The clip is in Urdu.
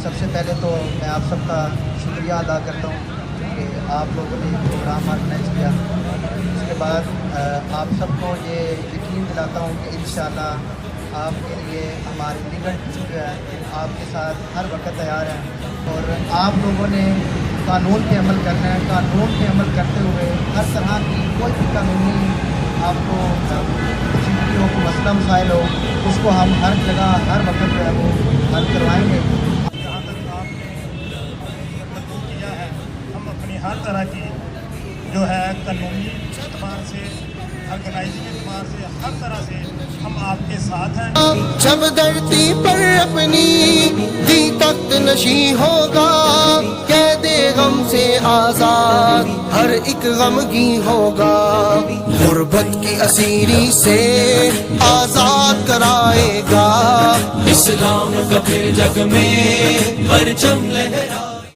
سب سے پہلے تو میں آپ سب کا شکریہ ادا کرتا ہوں کہ آپ لوگوں نے یہ پروگرام آرگنائز کیا. اس کے بعد آپ سب کو یہ یقین دلاتا ہوں کہ انشاءاللہ آپ کے لیے ہماری لیگل ٹیم جو ہے آپ کے ساتھ ہر وقت تیار ہیں, اور آپ لوگوں نے قانون پہ عمل کرنا ہے. قانون پہ عمل کرتے ہوئے ہر طرح کی کوئی بھی قانونی آپ کو زندگی ہو, مسئلہ مسائل ہو, اس کو ہم ہر جگہ ہر وقت جو ہے وہ حل کروائیں گے. جہاں تک آپ نے کیا ہے, ہم اپنی ہر طرح کی جو ہے قانونی اعتبار سے, آرگنائزنگ اعتبار سے, ہر طرح سے ہم آپ کے ساتھ ہیں. جب دھرتی پر اپنی دی تخت نشی ہوگا, قید غم سے آزاد ہر ایک غمگی ہوگا, غربت کی اسیری سے آزاد کرائے گا, اسلام کا پھر جگ میں پرچم لہرائے.